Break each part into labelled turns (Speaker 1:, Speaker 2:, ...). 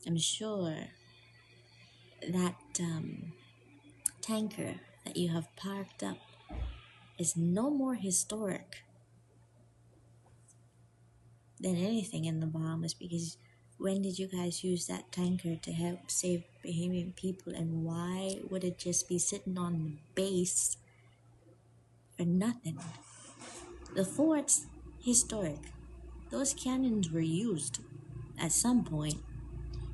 Speaker 1: I'm sure that tanker that you have parked up is no more historic than anything in the Bahamas, because when did you guys use that tanker to help save Bahamian people, and why would it just be sitting on the base for nothing? The fort's historic. Those cannons were used at some point,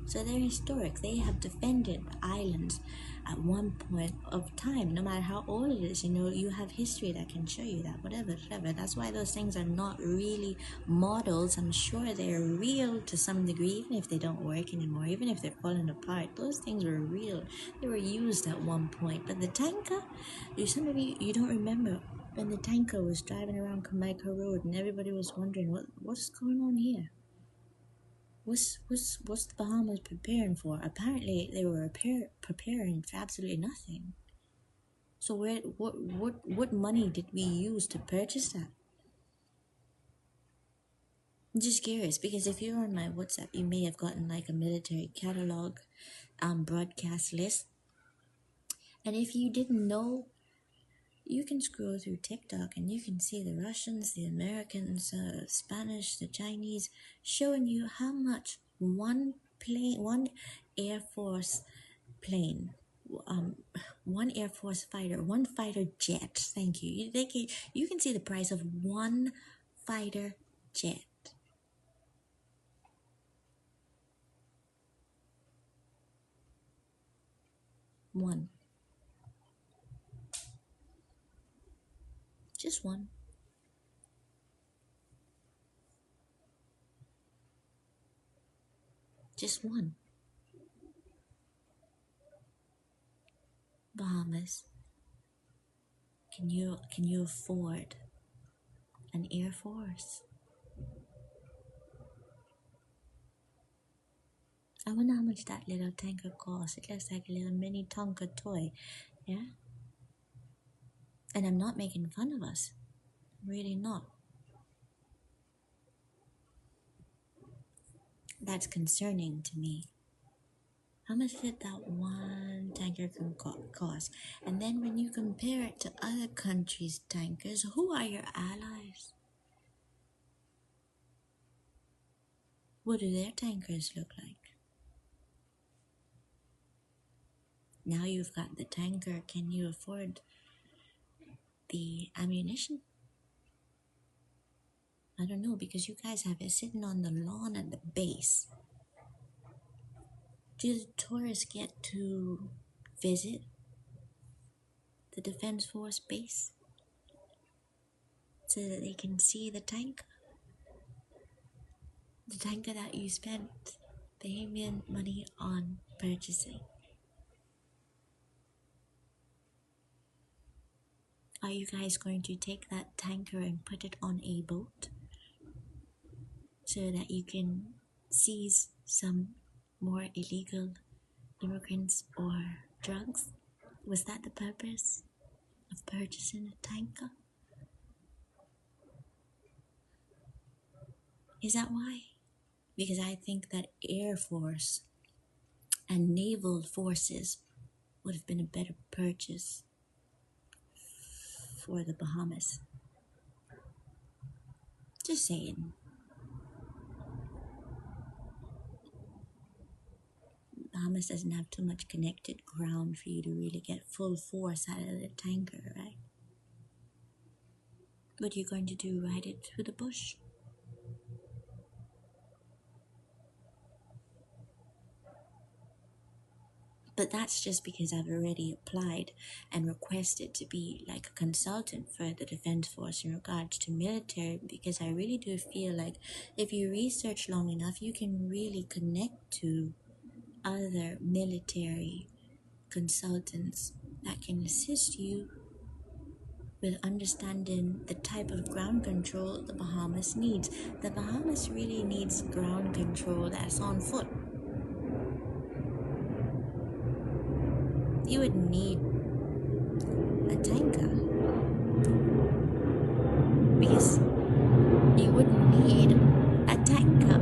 Speaker 1: so they're historic. They have defended the islands at one point of time, no matter how old it is. You have history that can show you that, whatever. That's why those things are not really models. I'm sure they're real to some degree, even if they don't work anymore, even if they're falling apart. Those things were real. They were used at one point. But the tanker, some of you don't remember when the tanker was driving around Jamaica Road and everybody was wondering what's going on here. What's the Bahamas preparing for? Apparently, they were preparing for absolutely nothing. So what money did we use to purchase that? I'm just curious, because if you're on my WhatsApp, you may have gotten like a military catalog broadcast list. And if you didn't know, you can scroll through TikTok and you can see the Russians, the Americans, Spanish, the Chinese, showing you how much one Air Force plane, one Air Force fighter, one fighter jet. Thank you. You can see the price of one fighter jet. One. Just one. Just one. Bahamas. Can you afford an Air Force? I wonder how much that little tanker costs. It looks like a little mini Tonka toy, yeah? And I'm not making fun of us. Really not. That's concerning to me. How much did that one tanker cost? And then when you compare it to other countries' tankers, who are your allies? What do their tankers look like? Now you've got the tanker, can you afford the ammunition? I don't know, because you guys have it sitting on the lawn at the base. Do the tourists get to visit the Defense Force base so that they can see the tanker? The tanker that you spent Bahamian money on purchasing. Are you guys going to take that tanker and put it on a boat so that you can seize some more illegal immigrants or drugs? Was that the purpose of purchasing a tanker? Is that why? Because I think that Air Force and naval forces would have been a better purchase for the Bahamas. Just saying. Bahamas doesn't have too much connected ground for you to really get full force out of the tanker, right? What are you going to do, ride it through the bush? But that's just because I've already applied and requested to be like a consultant for the Defense Force in regards to military, because I really do feel like if you research long enough, you can really connect to other military consultants that can assist you with understanding the type of ground control the Bahamas needs. The Bahamas really needs ground control that's on foot. You would need a tanker, because you wouldn't need a tanker.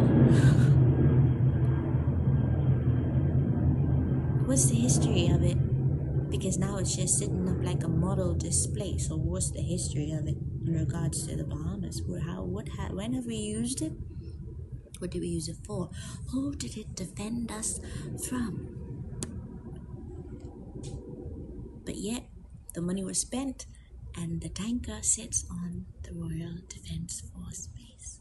Speaker 1: because now it's just sitting up like a model display. So what's the history of it in regards to the Bahamas? When have we used it? What did we use it for? Who did it defend us from? But yet, the money was spent, and the tanker sits on the Royal Defence Force base.